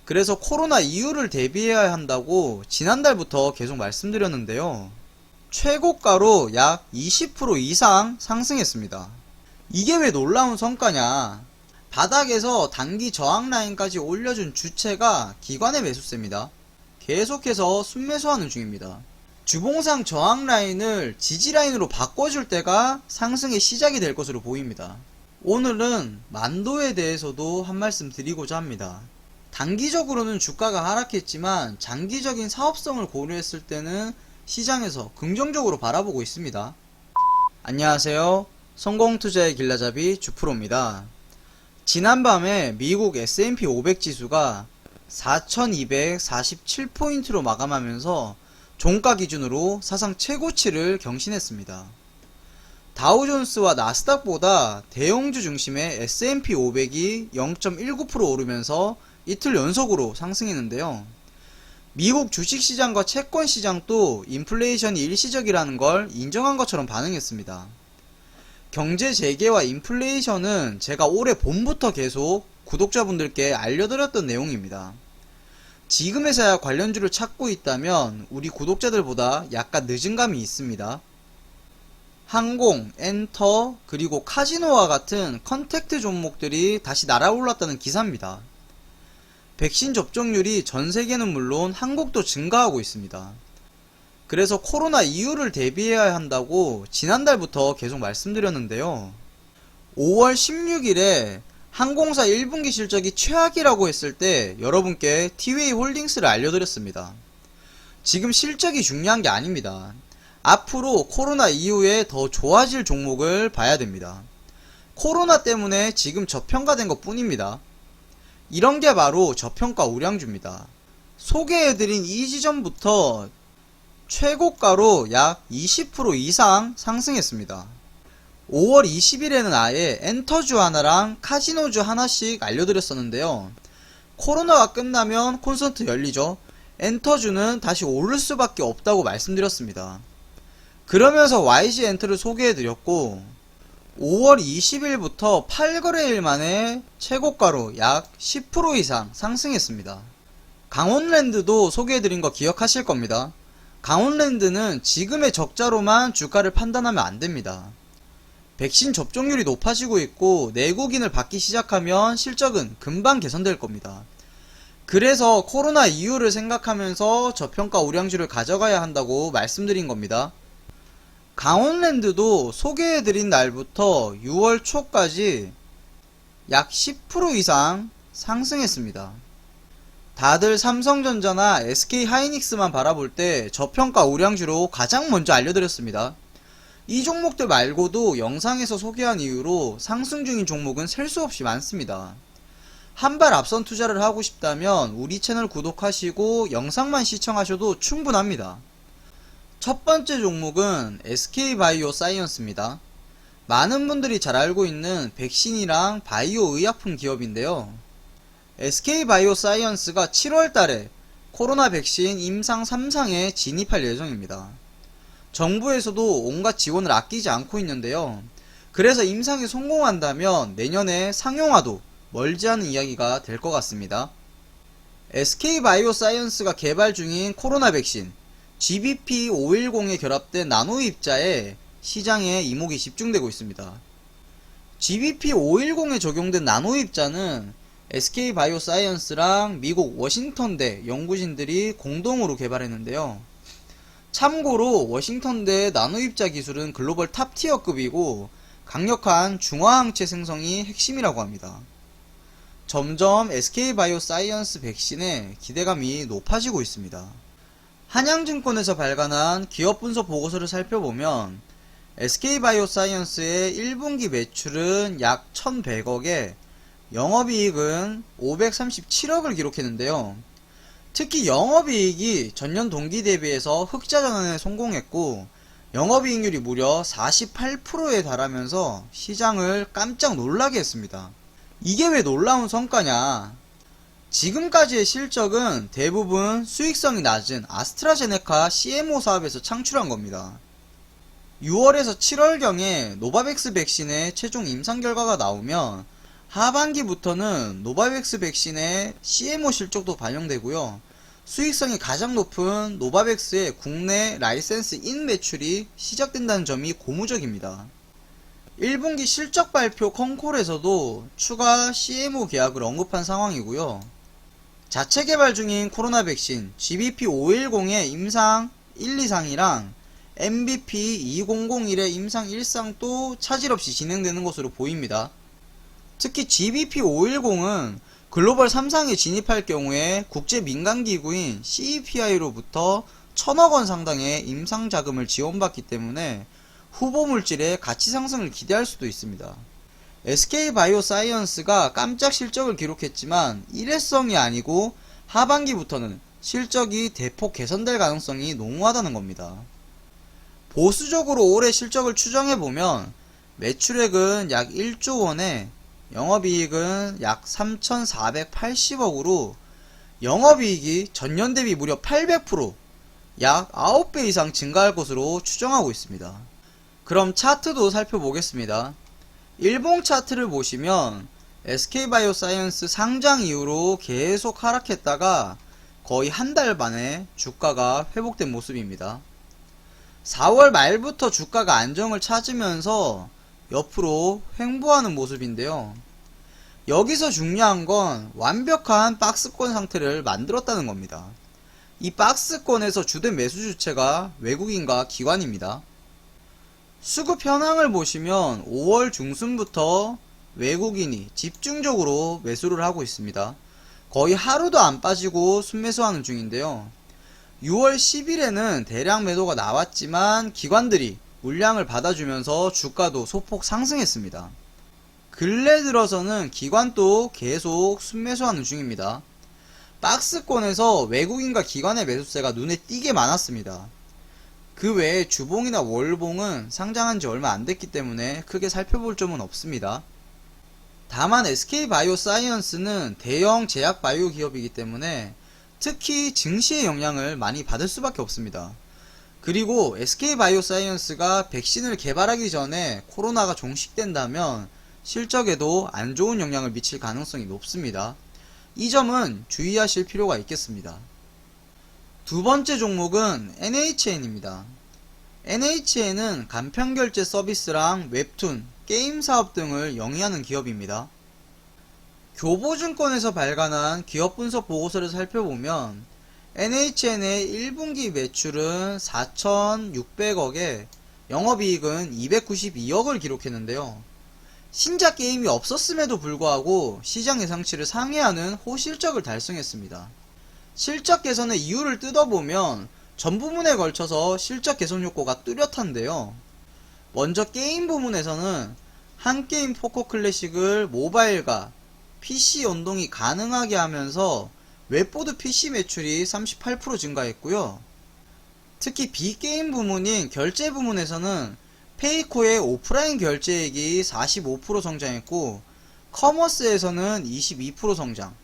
그래서 코로나 이후를 대비해야 한다고 지난달부터 계속 말씀드렸는데요. 최고가로 약 20% 이상 상승했습니다. 이게 왜 놀라운 성과냐? 바닥에서 단기 저항 라인까지 올려준 주체가 기관의 매수세입니다. 계속해서 순매수하는 중입니다. 주봉상 저항 라인을 지지 라인으로 바꿔줄 때가 상승의 시작이 될 것으로 보입니다. 오늘은 만도에 대해서도 한 말씀 드리고자 합니다. 단기적으로는 주가가 하락했지만 장기적인 사업성을 고려했을 때는 시장에서 긍정적으로 바라보고 있습니다. 안녕하세요. 성공투자의 길라잡이 주프로입니다. 지난밤에 미국 S&P 500 지수가 4247포인트로 마감하면서 종가 기준으로 사상 최고치를 경신했습니다. 다우존스와 나스닥보다 대형주 중심의 S&P 500이 0.19% 오르면서 이틀 연속으로 상승했는데요. 미국 주식시장과 채권시장도 인플레이션이 일시적이라는 걸 인정한 것처럼 반응했습니다. 경제 재개와 인플레이션은 제가 올해 봄부터 계속 구독자분들께 알려드렸던 내용입니다. 지금에서야 관련주를 찾고 있다면 우리 구독자들보다 약간 늦은 감이 있습니다. 항공, 엔터, 그리고 카지노와 같은 컨택트 종목들이 다시 날아올랐다는 기사입니다. 백신 접종률이 전세계는 물론 한국도 증가하고 있습니다. 그래서 코로나 이후를 대비해야 한다고 지난달부터 계속 말씀드렸는데요. 5월 16일에 항공사 1분기 실적이 최악이라고 했을 때 여러분께 티웨이 홀딩스를 알려드렸습니다. 지금 실적이 중요한 게 아닙니다. 앞으로 코로나 이후에 더 좋아질 종목을 봐야 됩니다. 코로나 때문에 지금 저평가된 것 뿐입니다. 이런 게 바로 저평가 우량주입니다. 소개해드린 이 지점부터 최고가로 약 20% 이상 상승했습니다. 5월 20일에는 아예 엔터주 하나랑 카지노주 하나씩 알려드렸었는데요. 코로나가 끝나면 콘서트 열리죠. 엔터주는 다시 오를 수밖에 없다고 말씀드렸습니다. 그러면서 YG 엔터를 소개해드렸고 5월 20일부터 8거래일 만에 최고가로 약 10% 이상 상승했습니다. 강원랜드도 소개해드린 거 기억하실 겁니다. 강원랜드는 지금의 적자로만 주가를 판단하면 안됩니다. 백신 접종률이 높아지고 있고 내국인을 받기 시작하면 실적은 금방 개선될 겁니다. 그래서 코로나 이후를 생각하면서 저평가 우량주를 가져가야 한다고 말씀드린 겁니다. 강원랜드도 소개해드린 날부터 6월 초까지 약 10% 이상 상승했습니다. 다들 삼성전자나 SK하이닉스만 바라볼 때 저평가 우량주로 가장 먼저 알려드렸습니다. 이 종목들 말고도 영상에서 소개한 이유로 상승 중인 종목은 셀 수 없이 많습니다. 한 발 앞선 투자를 하고 싶다면 우리 채널 구독하시고 영상만 시청하셔도 충분합니다. 첫 번째 종목은 SK바이오사이언스입니다. 많은 분들이 잘 알고 있는 백신이랑 바이오 의약품 기업인데요. SK바이오사이언스가 7월달에 코로나 백신 임상 3상에 진입할 예정입니다. 정부에서도 온갖 지원을 아끼지 않고 있는데요. 그래서 임상에 성공한다면 내년에 상용화도 멀지 않은 이야기가 될 것 같습니다. SK바이오사이언스가 개발 중인 코로나 백신 GBP510에 결합된 나노 입자에 시장에 이목이 집중되고 있습니다. GBP510에 적용된 나노 입자는 SK바이오사이언스랑 미국 워싱턴대 연구진들이 공동으로 개발했는데요. 참고로 워싱턴대 나노 입자 기술은 글로벌 탑티어급이고 강력한 중화항체 생성이 핵심이라고 합니다. 점점 SK바이오사이언스 백신의 기대감이 높아지고 있습니다. 한양증권에서 발간한 기업 분석 보고서를 살펴보면 SK바이오사이언스의 1분기 매출은 약 1100억에 영업이익은 537억을 기록했는데요. 특히 영업이익이 전년 동기 대비해서 흑자 전환에 성공했고 영업이익률이 무려 48%에 달하면서 시장을 깜짝 놀라게 했습니다. 이게 왜 놀라운 성과냐? 지금까지의 실적은 대부분 수익성이 낮은 아스트라제네카 CMO 사업에서 창출한 겁니다. 6월에서 7월경에 노바백스 백신의 최종 임상 결과가 나오면 하반기부터는 노바백스 백신의 CMO 실적도 반영되고요. 수익성이 가장 높은 노바백스의 국내 라이센스 인 매출이 시작된다는 점이 고무적입니다. 1분기 실적 발표 컨콜에서도 추가 CMO 계약을 언급한 상황이고요. 자체 개발 중인 코로나 백신 GBP510의 임상 1, 2상이랑 MVP2001의 임상 1상도 차질 없이 진행되는 것으로 보입니다. 특히 GBP510은 글로벌 3상에 진입할 경우에 국제 민간기구인 CEPI로부터 1000억원 상당의 임상 자금을 지원받기 때문에 후보 물질의 가치 상승을 기대할 수도 있습니다. SK바이오사이언스가 깜짝 실적을 기록했지만 일회성이 아니고 하반기부터는 실적이 대폭 개선될 가능성이 농후하다는 겁니다. 보수적으로 올해 실적을 추정해보면 매출액은 약 1조 원에 영업이익은 약 3,480억으로 영업이익이 전년 대비 무려 800%, 약 9배 이상 증가할 것으로 추정하고 있습니다. 그럼 차트도 살펴보겠습니다. 일봉 차트를 보시면 SK바이오사이언스 상장 이후로 계속 하락했다가 거의 한 달 만에 주가가 회복된 모습입니다. 4월 말부터 주가가 안정을 찾으면서 옆으로 횡보하는 모습인데요. 여기서 중요한 건 완벽한 박스권 상태를 만들었다는 겁니다. 이 박스권에서 주된 매수 주체가 외국인과 기관입니다. 수급 현황을 보시면 5월 중순부터 외국인이 집중적으로 매수를 하고 있습니다. 거의 하루도 안 빠지고 순매수하는 중인데요. 6월 10일에는 대량 매도가 나왔지만 기관들이 물량을 받아주면서 주가도 소폭 상승했습니다. 근래 들어서는 기관도 계속 순매수하는 중입니다. 박스권에서 외국인과 기관의 매수세가 눈에 띄게 많았습니다. 그 외에 주봉이나 월봉은 상장한 지 얼마 안 됐기 때문에 크게 살펴볼 점은 없습니다. 다만 SK바이오사이언스는 대형 제약 바이오 기업이기 때문에 특히 증시의 영향을 많이 받을 수밖에 없습니다. 그리고 SK바이오사이언스가 백신을 개발하기 전에 코로나가 종식된다면 실적에도 안 좋은 영향을 미칠 가능성이 높습니다. 이 점은 주의하실 필요가 있겠습니다. 두 번째 종목은 NHN입니다. NHN은 간편결제 서비스랑 웹툰, 게임 사업 등을 영위하는 기업입니다. 교보증권에서 발간한 기업 분석 보고서를 살펴보면 NHN의 1분기 매출은 4,600억에 영업이익은 292억을 기록했는데요. 신작 게임이 없었음에도 불구하고 시장 예상치를 상회하는 호실적을 달성했습니다. 실적 개선의 이유를 뜯어보면 전 부문에 걸쳐서 실적 개선 효과가 뚜렷한데요. 먼저 게임 부문에서는 한게임 포커 클래식을 모바일과 PC 연동이 가능하게 하면서 웹보드 PC 매출이 38% 증가했고요. 특히 B게임 부문인 결제 부문에서는 페이코의 오프라인 결제액이 45% 성장했고 커머스에서는 22% 성장,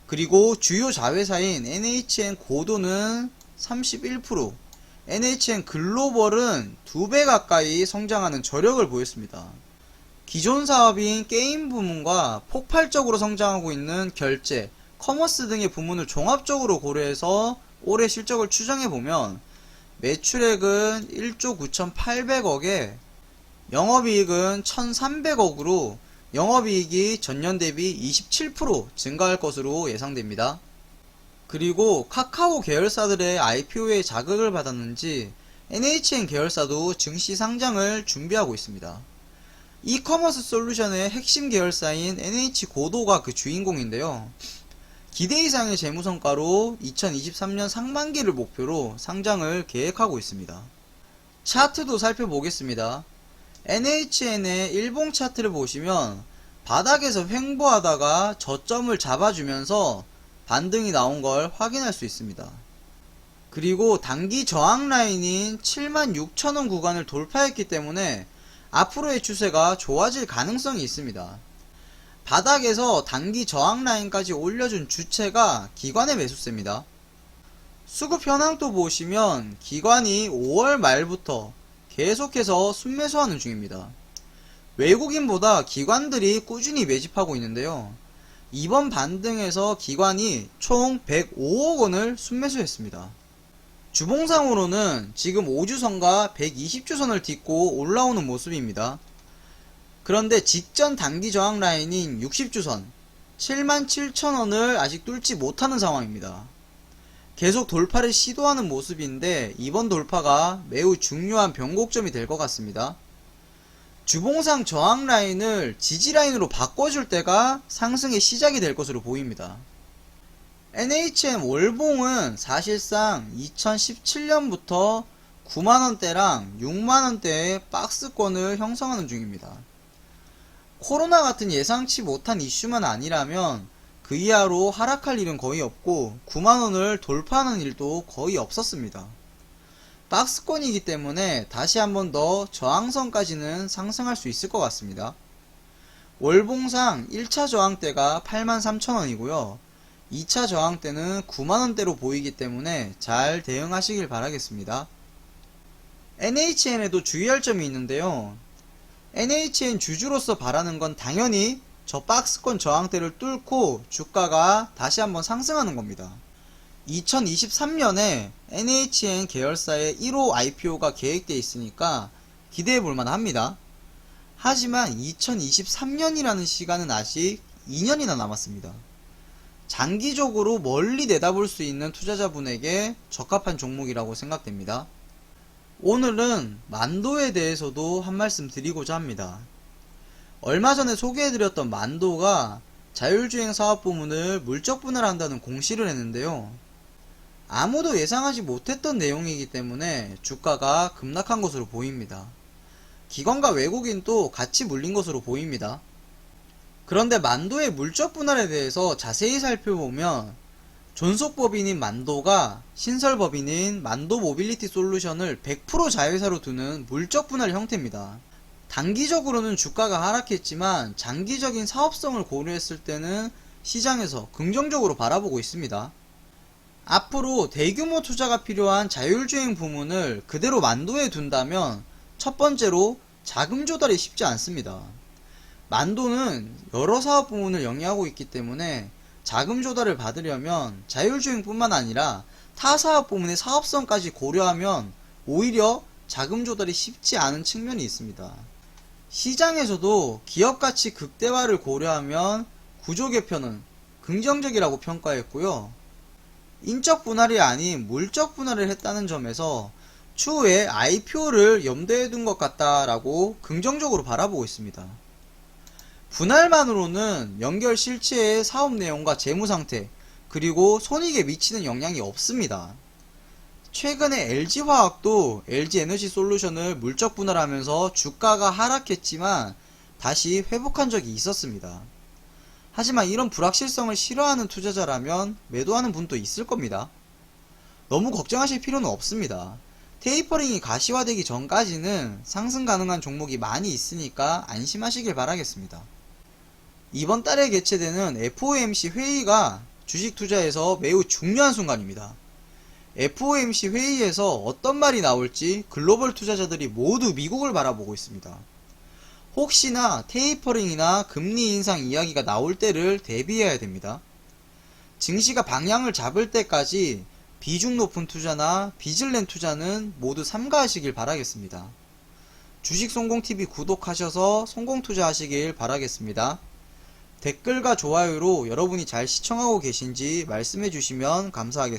그리고 주요 자회사인 NHN 고도는 31%, NHN 글로벌은 2배 가까이 성장하는 저력을 보였습니다. 기존 사업인 게임 부문과 폭발적으로 성장하고 있는 결제, 커머스 등의 부문을 종합적으로 고려해서 올해 실적을 추정해보면 매출액은 1조 9,800억에 영업이익은 1,300억으로 영업이익이 전년 대비 27% 증가할 것으로 예상됩니다. 그리고 카카오 계열사들의 IPO에 자극을 받았는지 NHN 계열사도 증시 상장을 준비하고 있습니다. 이커머스 솔루션의 핵심 계열사인 NH고도가 그 주인공인데요. 기대 이상의 재무성과로 2023년 상반기를 목표로 상장을 계획하고 있습니다. 차트도 살펴보겠습니다. NHN의 일봉 차트를 보시면 바닥에서 횡보하다가 저점을 잡아주면서 반등이 나온 걸 확인할 수 있습니다. 그리고 단기 저항 라인인 76,000원 구간을 돌파했기 때문에 앞으로의 추세가 좋아질 가능성이 있습니다. 바닥에서 단기 저항 라인까지 올려준 주체가 기관의 매수세입니다. 수급 현황도 보시면 기관이 5월 말부터 계속해서 순매수하는 중입니다. 외국인보다 기관들이 꾸준히 매집하고 있는데요. 이번 반등에서 기관이 총 105억 원을 순매수했습니다. 주봉상으로는 지금 5주선과 120주선을 딛고 올라오는 모습입니다. 그런데 직전 단기 저항 라인인 60주선 77,000원을 아직 뚫지 못하는 상황입니다. 계속 돌파를 시도하는 모습인데 이번 돌파가 매우 중요한 변곡점이 될 것 같습니다. 주봉상 저항 라인을 지지 라인으로 바꿔줄 때가 상승의 시작이 될 것으로 보입니다. NHN 월봉은 사실상 2017년부터 9만원대랑 6만원대의 박스권을 형성하는 중입니다. 코로나 같은 예상치 못한 이슈만 아니라면 그 이하로 하락할 일은 거의 없고 9만원을 돌파하는 일도 거의 없었습니다. 박스권이기 때문에 다시 한 번 더 저항선까지는 상승할 수 있을 것 같습니다. 월봉상 1차 저항대가 83,000원이고요. 2차 저항대는 9만원대로 보이기 때문에 잘 대응하시길 바라겠습니다. NHN에도 주의할 점이 있는데요. NHN 주주로서 바라는 건 당연히 저 박스권 저항대를 뚫고 주가가 다시 한번 상승하는 겁니다. 2023년에 NHN 계열사의 1호 IPO가 계획되어 있으니까 기대해 볼 만합니다. 하지만 2023년이라는 시간은 아직 2년이나 남았습니다. 장기적으로 멀리 내다볼 수 있는 투자자분에게 적합한 종목이라고 생각됩니다. 오늘은 만도에 대해서도 한 말씀 드리고자 합니다. 얼마 전에 소개해드렸던 만도가 자율주행 사업 부문을 물적 분할한다는 공시를 했는데요. 아무도 예상하지 못했던 내용이기 때문에 주가가 급락한 것으로 보입니다. 기관과 외국인도 같이 물린 것으로 보입니다. 그런데 만도의 물적 분할에 대해서 자세히 살펴보면 존속법인인 만도가 신설법인인 만도 모빌리티 솔루션을 100% 자회사로 두는 물적 분할 형태입니다. 단기적으로는 주가가 하락했지만 장기적인 사업성을 고려했을 때는 시장에서 긍정적으로 바라보고 있습니다. 앞으로 대규모 투자가 필요한 자율주행 부문을 그대로 만도에 둔다면 첫 번째로 자금 조달이 쉽지 않습니다. 만도는 여러 사업 부문을 영위하고 있기 때문에 자금 조달을 받으려면 자율주행 뿐만 아니라 타 사업 부문의 사업성까지 고려하면 오히려 자금 조달이 쉽지 않은 측면이 있습니다. 시장에서도 기업가치 극대화를 고려하면 구조 개편은 긍정적이라고 평가했고요. 인적 분할이 아닌 물적 분할을 했다는 점에서 추후에 IPO를 염두에 둔 것 같다라고 긍정적으로 바라보고 있습니다. 분할만으로는 연결 실체의 사업 내용과 재무 상태 그리고 손익에 미치는 영향이 없습니다. 최근에 LG화학도 LG에너지솔루션을 물적 분할하면서 주가가 하락했지만 다시 회복한 적이 있었습니다. 하지만 이런 불확실성을 싫어하는 투자자라면 매도하는 분도 있을 겁니다. 너무 걱정하실 필요는 없습니다. 테이퍼링이 가시화되기 전까지는 상승 가능한 종목이 많이 있으니까 안심하시길 바라겠습니다. 이번 달에 개최되는 FOMC 회의가 주식 투자에서 매우 중요한 순간입니다. FOMC 회의에서 어떤 말이 나올지 글로벌 투자자들이 모두 미국을 바라보고 있습니다. 혹시나 테이퍼링이나 금리 인상 이야기가 나올 때를 대비해야 됩니다. 증시가 방향을 잡을 때까지 비중 높은 투자나 비즐렌 투자는 모두 삼가하시길 바라겠습니다. 주식송공TV 구독하셔서 송공투자하시길 바라겠습니다. 댓글과 좋아요로 여러분이 잘 시청하고 계신지 말씀해 주시면 감사하겠습니다.